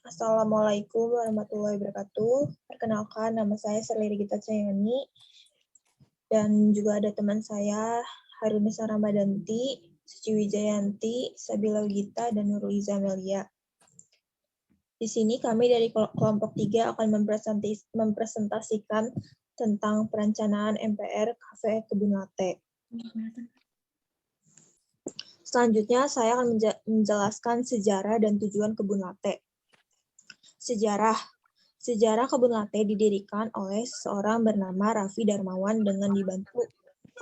Assalamualaikum warahmatullahi wabarakatuh. Perkenalkan, nama saya Serliri Gita Cayani, dan juga ada teman saya, Harunisa Ramadanti, Suci Wijayanti, Sabila Gita, dan Nurliza Melia. Di sini kami dari kelompok 3 akan mempresentasikan tentang perencanaan MPR Cafe Kebun Latte. Selanjutnya, saya akan menjelaskan sejarah dan tujuan kebun latte. Sejarah kebun latte didirikan oleh seseorang bernama Raffi Darmawan dengan dibantu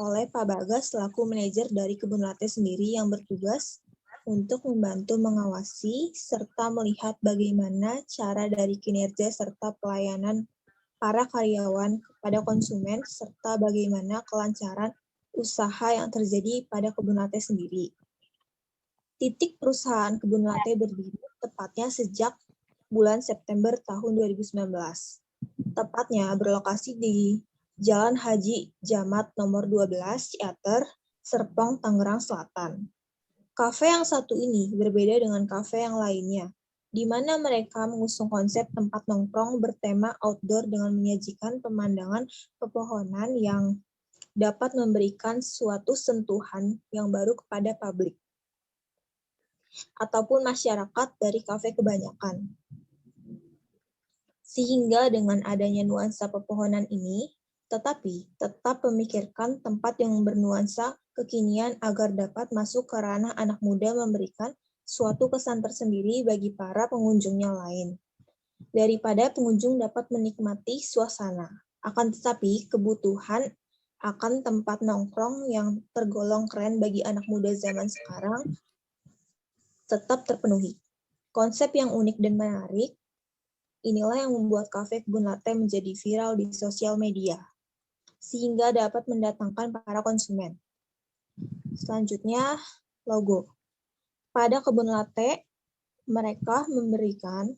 oleh Pak Bagas selaku manajer dari kebun latte sendiri yang bertugas untuk membantu mengawasi serta melihat bagaimana cara dari kinerja serta pelayanan para karyawan kepada konsumen serta bagaimana kelancaran usaha yang terjadi pada kebun latte sendiri. Titik perusahaan kebun latte berdiri tepatnya sejak bulan September tahun 2019. Tepatnya berlokasi di Jalan Haji Jamat nomor 12, Ciater, Serpong, Tangerang Selatan. Kafe yang satu ini berbeda dengan kafe yang lainnya, di mana mereka mengusung konsep tempat nongkrong bertema outdoor dengan menyajikan pemandangan pepohonan yang dapat memberikan suatu sentuhan yang baru kepada publik ataupun masyarakat dari kafe kebanyakan. Sehingga dengan adanya nuansa pepohonan ini, tetapi tetap memikirkan tempat yang bernuansa kekinian agar dapat masuk ke ranah anak muda memberikan suatu kesan tersendiri bagi para pengunjungnya lain. Daripada pengunjung dapat menikmati suasana, akan tetapi kebutuhan akan tempat nongkrong yang tergolong keren bagi anak muda zaman sekarang tetap terpenuhi. Konsep yang unik dan menarik, inilah yang membuat kafe kebun latte menjadi viral di sosial media, sehingga dapat mendatangkan para konsumen. Selanjutnya, logo. Pada kebun latte, mereka memberikan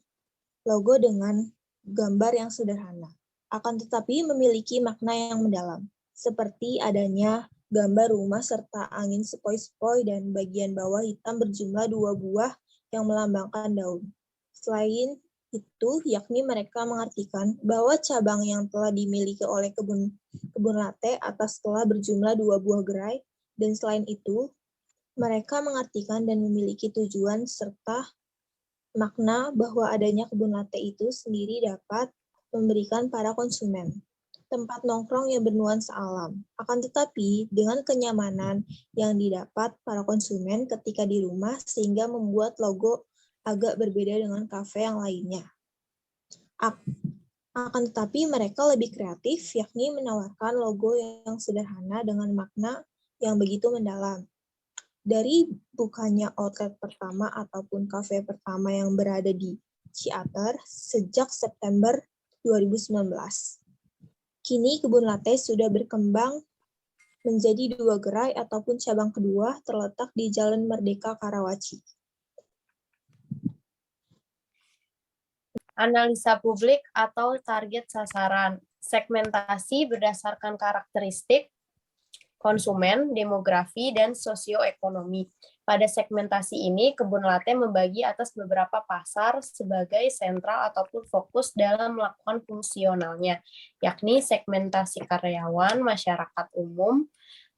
logo dengan gambar yang sederhana, akan tetapi memiliki makna yang mendalam, seperti adanya gambar rumah serta angin sepoi-sepoi dan bagian bawah hitam berjumlah 2 buah yang melambangkan daun. Selain itu, yakni mereka mengartikan bahwa cabang yang telah dimiliki oleh kebun latte atas telah berjumlah 2 buah gerai, dan selain itu, mereka mengartikan dan memiliki tujuan serta makna bahwa adanya kebun latte itu sendiri dapat memberikan para konsumen tempat nongkrong yang bernuansa alam. Akan tetapi, dengan kenyamanan yang didapat para konsumen ketika di rumah sehingga membuat logo agak berbeda dengan kafe yang lainnya. Akan tetapi mereka lebih kreatif, yakni menawarkan logo yang sederhana dengan makna yang begitu mendalam. Dari bukanya outlet pertama ataupun kafe pertama yang berada di Ciater sejak September 2019. Kini kebun latte sudah berkembang menjadi 2 gerai ataupun cabang kedua terletak di Jalan Merdeka Karawaci. Analisa publik atau target sasaran. Segmentasi berdasarkan karakteristik konsumen, demografi, dan sosioekonomi. Pada segmentasi ini, kebun latte membagi atas beberapa pasar sebagai sentral ataupun fokus dalam melakukan fungsionalnya, yakni segmentasi karyawan, masyarakat umum,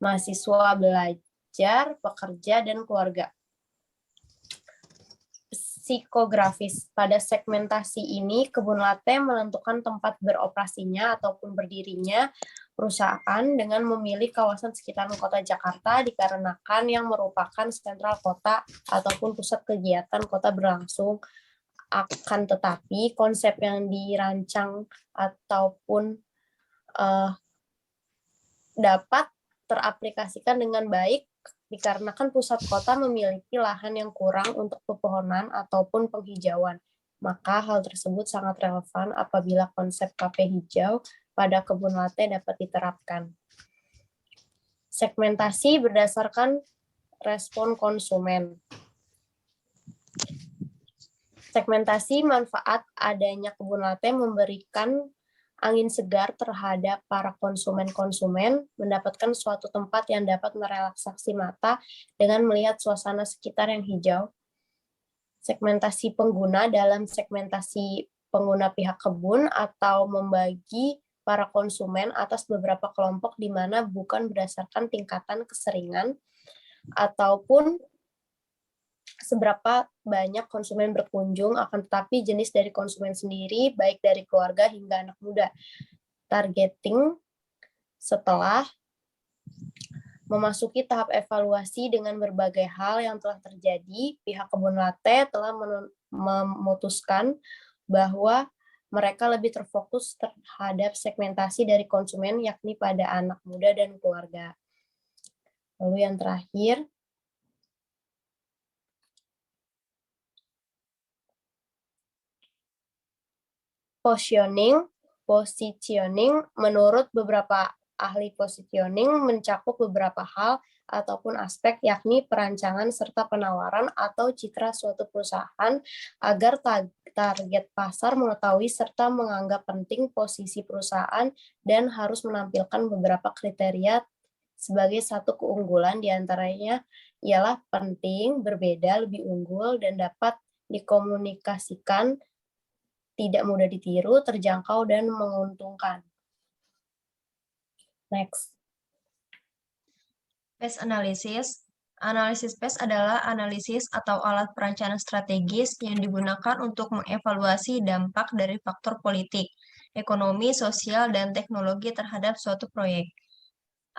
mahasiswa belajar, pekerja, dan keluarga. Psikografis. Pada segmentasi ini, kebun latte menentukan tempat beroperasinya ataupun berdirinya perusahaan dengan memilih kawasan sekitaran kota Jakarta dikarenakan yang merupakan sentral kota ataupun pusat kegiatan kota berlangsung. Akan tetapi, konsep yang dirancang ataupun dapat teraplikasikan dengan baik dikarenakan pusat kota memiliki lahan yang kurang untuk pepohonan ataupun penghijauan. Maka hal tersebut sangat relevan apabila konsep kafe hijau pada kebun latte dapat diterapkan. Segmentasi berdasarkan respon konsumen. Segmentasi manfaat adanya kebun latte memberikan angin segar terhadap para konsumen mendapatkan suatu tempat yang dapat merelaksasi mata dengan melihat suasana sekitar yang hijau. segmentasi pengguna dalam segmentasi pengguna pihak kebun atau membagi para konsumen atas beberapa kelompok di mana bukan berdasarkan tingkatan keseringan ataupun seberapa banyak konsumen berkunjung, akan tetapi jenis dari konsumen sendiri, baik dari keluarga hingga anak muda. Targeting setelah memasuki tahap evaluasi dengan berbagai hal yang telah terjadi, pihak Kebun Latte telah memutuskan bahwa mereka lebih terfokus terhadap segmentasi dari konsumen, yakni pada anak muda dan keluarga. Lalu yang terakhir, positioning menurut beberapa ahli positioning mencakup beberapa hal ataupun aspek, yakni perancangan serta penawaran atau citra suatu perusahaan agar target pasar mengetahui serta menganggap penting posisi perusahaan dan harus menampilkan beberapa kriteria sebagai satu keunggulan, diantaranya ialah penting, berbeda, lebih unggul, dan dapat dikomunikasikan, tidak mudah ditiru, terjangkau, dan menguntungkan. Next. PES analysis. Analisis PES adalah analisis atau alat perencanaan strategis yang digunakan untuk mengevaluasi dampak dari faktor politik, ekonomi, sosial, dan teknologi terhadap suatu proyek.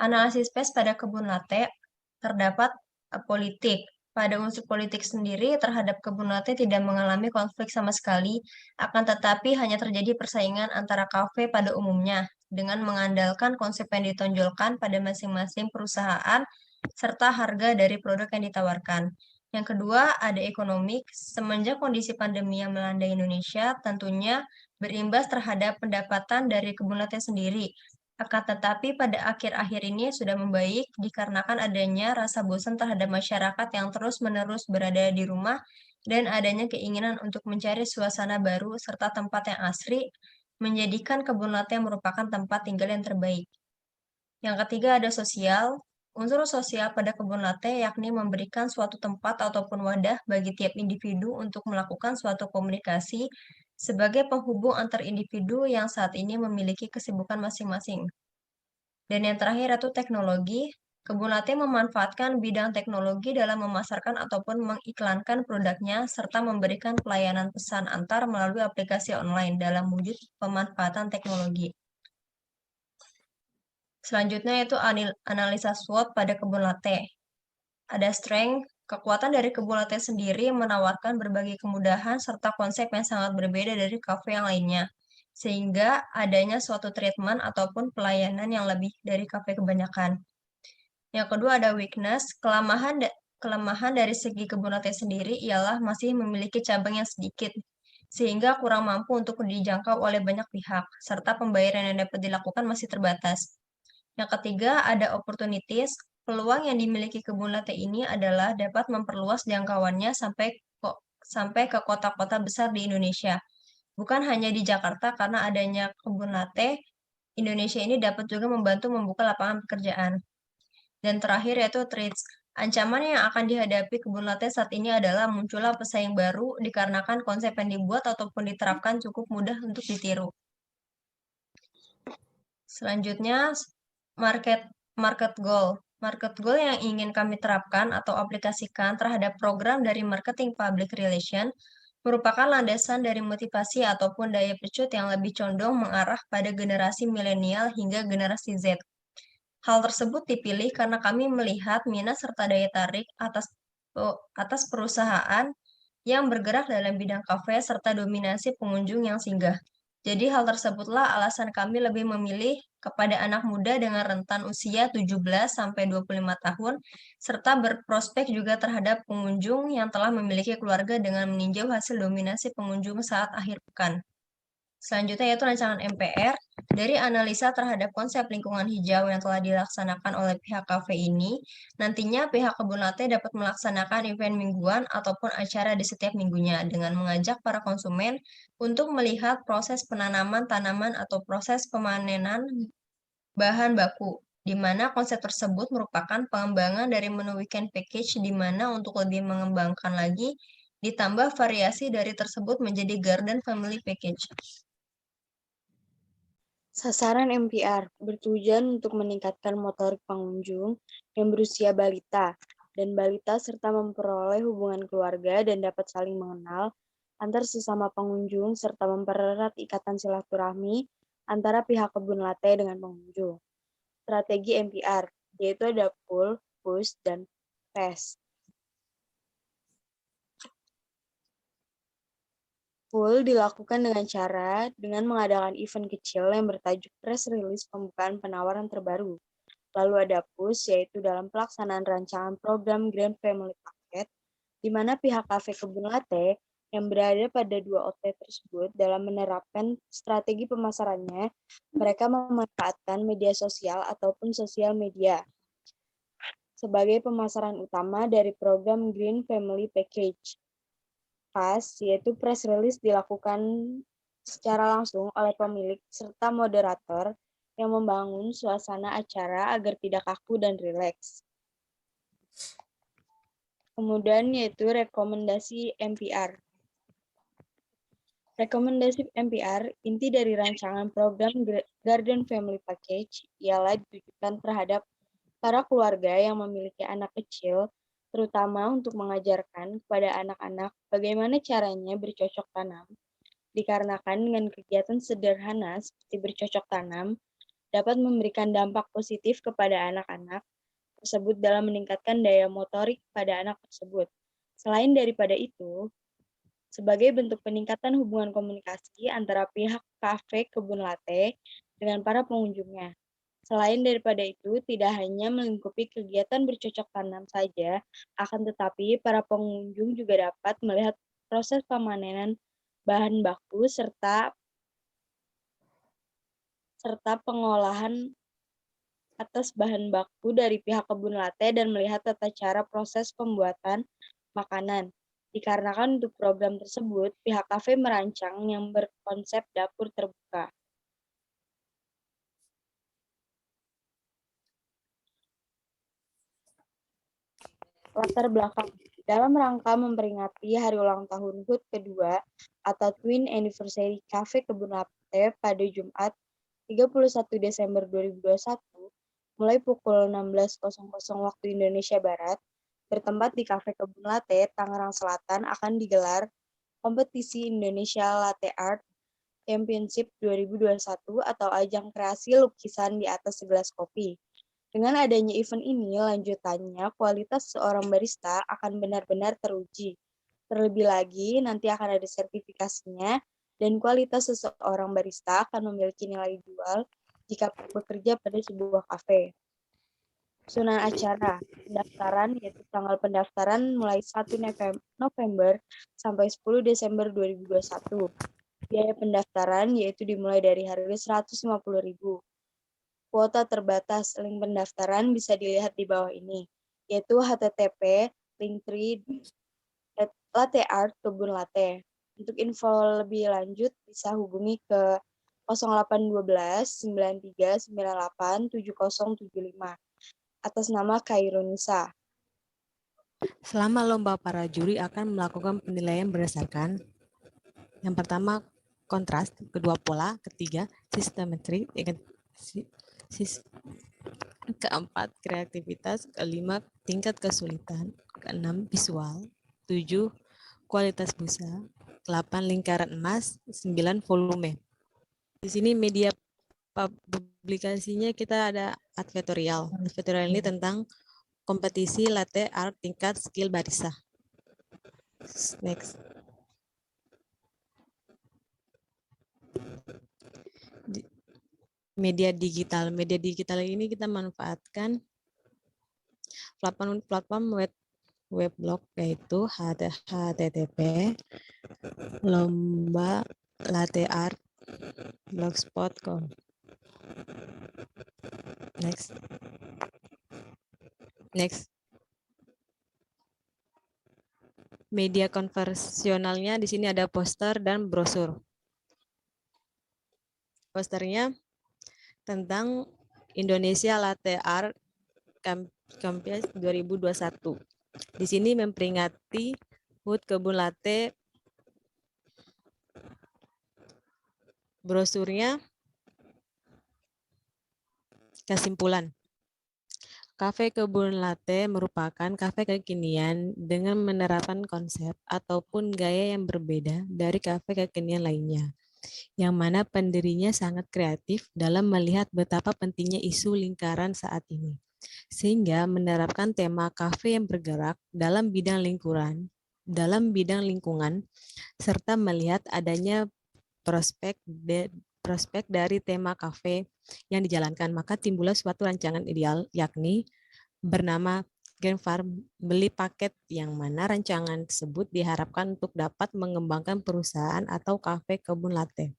Analisis PES pada Kebun Latte terdapat politik. Pada unsur politik sendiri terhadap Kebun Latte tidak mengalami konflik sama sekali, akan tetapi hanya terjadi persaingan antara kafe pada umumnya, dengan mengandalkan konsep yang ditonjolkan pada masing-masing perusahaan, serta harga dari produk yang ditawarkan. Yang kedua, ada ekonomi. Semenjak kondisi pandemi yang melanda Indonesia, tentunya berimbas terhadap pendapatan dari Kebun Latte sendiri. Akan tetapi pada akhir-akhir ini sudah membaik dikarenakan adanya rasa bosan terhadap masyarakat yang terus-menerus berada di rumah dan adanya keinginan untuk mencari suasana baru serta tempat yang asri, menjadikan Kebun Latte merupakan tempat tinggal yang terbaik. Yang ketiga ada sosial. Unsur sosial pada Kebun Latte yakni memberikan suatu tempat ataupun wadah bagi tiap individu untuk melakukan suatu komunikasi sebagai penghubung antar individu yang saat ini memiliki kesibukan masing-masing. Dan yang terakhir itu teknologi. Kebun Latte memanfaatkan bidang teknologi dalam memasarkan ataupun mengiklankan produknya serta memberikan pelayanan pesan antar melalui aplikasi online dalam wujud pemanfaatan teknologi. Selanjutnya itu analisa SWOT pada Kebun Latte. Ada strength, kekuatan dari Kebun Latte sendiri menawarkan berbagai kemudahan serta konsep yang sangat berbeda dari kafe yang lainnya, sehingga adanya suatu treatment ataupun pelayanan yang lebih dari kafe kebanyakan. Yang kedua ada weakness, kelemahan dari segi Kebun Latte sendiri ialah masih memiliki cabang yang sedikit, sehingga kurang mampu untuk dijangkau oleh banyak pihak, serta pembayaran yang dapat dilakukan masih terbatas. Yang ketiga ada opportunities, peluang yang dimiliki Kebun Latte ini adalah dapat memperluas jangkauannya sampai ke kota-kota besar di Indonesia. Bukan hanya di Jakarta, karena adanya Kebun Latte, Indonesia ini dapat juga membantu membuka lapangan pekerjaan. Dan terakhir yaitu threats. Ancaman yang akan dihadapi Kebun Latte saat ini adalah munculnya pesaing baru dikarenakan konsep yang dibuat ataupun diterapkan cukup mudah untuk ditiru. Selanjutnya, market goal. Market goal yang ingin kami terapkan atau aplikasikan terhadap program dari marketing public relation merupakan landasan dari motivasi ataupun daya pecut yang lebih condong mengarah pada generasi milenial hingga generasi Z. Hal tersebut dipilih karena kami melihat minat serta daya tarik atas perusahaan yang bergerak dalam bidang kafe serta dominasi pengunjung yang singgah. Jadi hal tersebutlah alasan kami lebih memilih kepada anak muda dengan rentan usia 17-25 tahun, serta berprospek juga terhadap pengunjung yang telah memiliki keluarga dengan meninjau hasil dominasi pengunjung saat akhir pekan. Selanjutnya yaitu rancangan MPR. Dari analisa terhadap konsep lingkungan hijau yang telah dilaksanakan oleh pihak kafe ini, nantinya pihak Kebun Latte dapat melaksanakan event mingguan ataupun acara di setiap minggunya dengan mengajak para konsumen untuk melihat proses penanaman tanaman atau proses pemanenan bahan baku, di mana konsep tersebut merupakan pengembangan dari menu weekend package di mana untuk lebih mengembangkan lagi Ditambah variasi dari tersebut menjadi Garden Family Package. Sasaran MPR bertujuan untuk meningkatkan motorik pengunjung yang berusia balita dan balita serta memperoleh hubungan keluarga dan dapat saling mengenal antar sesama pengunjung serta mempererat ikatan silaturahmi antara pihak kebun latte dengan pengunjung. Strategi MPR yaitu ada pull, push, dan pass. Pull dilakukan dengan mengadakan event kecil yang bertajuk press release pembukaan penawaran terbaru. Lalu ada push, yaitu dalam pelaksanaan rancangan program Grand Family Packet, di mana pihak kafe kebun latte yang berada pada dua outlet tersebut dalam menerapkan strategi pemasarannya, mereka memanfaatkan media sosial ataupun sosial media sebagai pemasaran utama dari program Green Family Package. PAS, yaitu press release dilakukan secara langsung oleh pemilik serta moderator yang membangun suasana acara agar tidak kaku dan rileks. Kemudian yaitu rekomendasi MPR. Rekomendasi MPR, inti dari rancangan program Garden Family Package ialah ditujukan terhadap para keluarga yang memiliki anak kecil, terutama untuk mengajarkan kepada anak-anak bagaimana caranya bercocok tanam, dikarenakan dengan kegiatan sederhana seperti bercocok tanam dapat memberikan dampak positif kepada anak-anak tersebut dalam meningkatkan daya motorik pada anak tersebut. Selain daripada itu, sebagai bentuk peningkatan hubungan komunikasi antara pihak kafe kebun latte dengan para pengunjungnya. Selain daripada itu, tidak hanya melingkupi kegiatan bercocok tanam saja, akan tetapi para pengunjung juga dapat melihat proses pemanenan bahan baku serta pengolahan atas bahan baku dari pihak kebun latte dan melihat tata cara proses pembuatan makanan. Dikarenakan untuk program tersebut, pihak kafe merancang yang berkonsep dapur terbuka. Latar belakang. Dalam rangka memperingati hari ulang tahun HUT kedua atau Twin Anniversary Cafe Kebun Latte pada Jumat 31 Desember 2021, mulai pukul 16.00 waktu Indonesia Barat, bertempat di Cafe Kebun Latte, Tangerang Selatan akan digelar kompetisi Indonesia Latte Art Championship 2021 atau ajang kreasi lukisan di atas segelas kopi. Dengan adanya event ini, lanjutannya kualitas seorang barista akan benar-benar teruji. Terlebih lagi, nanti akan ada sertifikasinya, dan kualitas seseorang barista akan memiliki nilai jual jika bekerja pada sebuah kafe. Susunan acara, pendaftaran, yaitu tanggal pendaftaran mulai 1 November sampai 10 Desember 2021. Biaya pendaftaran yaitu dimulai dari harga Rp150.000. Kuota terbatas. Link pendaftaran bisa dilihat di bawah ini, yaitu http://linktree.latte art kebun latte. Untuk info lebih lanjut bisa hubungi ke 0812 93 98 7075 atas nama Khairunisa. Selama lomba, para juri akan melakukan penilaian berdasarkan yang pertama kontras, kedua pola, ketiga sistemetri, keempat kreativitas, kelima tingkat kesulitan, keenam visual, 7 kualitas busa, 8 lingkaran emas, 9 volume. Di sini media publikasinya kita ada advertorial. Advertorial ini tentang kompetisi latte art tingkat skill barista. Next. Media digital ini kita manfaatkan platform weblog yaitu http lomba latte art blogspot.com. Next. Media konvensionalnya di sini ada poster dan brosur. Posternya tentang Indonesia Latte Art Campaign 2021. Di sini memperingati HUT Kebun Latte. Brosurnya kesimpulan. Kafe Kebun Latte merupakan kafe kekinian dengan menerapkan konsep ataupun gaya yang berbeda dari kafe kekinian lainnya, yang mana pendirinya sangat kreatif dalam melihat betapa pentingnya isu lingkaran saat ini, sehingga menerapkan tema kafe yang bergerak dalam bidang lingkungan, serta melihat adanya prospek dari tema kafe yang dijalankan, maka timbullah suatu rancangan ideal, yakni bernama Green Farm Beli Paket, yang mana rancangan tersebut diharapkan untuk dapat mengembangkan perusahaan atau kafe kebun latte,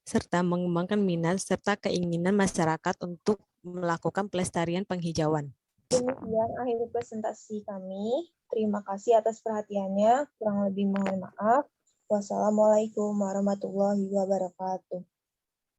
serta mengembangkan minat serta keinginan masyarakat untuk melakukan pelestarian penghijauan. Demikian akhir presentasi kami. Terima kasih atas perhatiannya. Kurang lebih mohon maaf. Wassalamualaikum warahmatullahi wabarakatuh.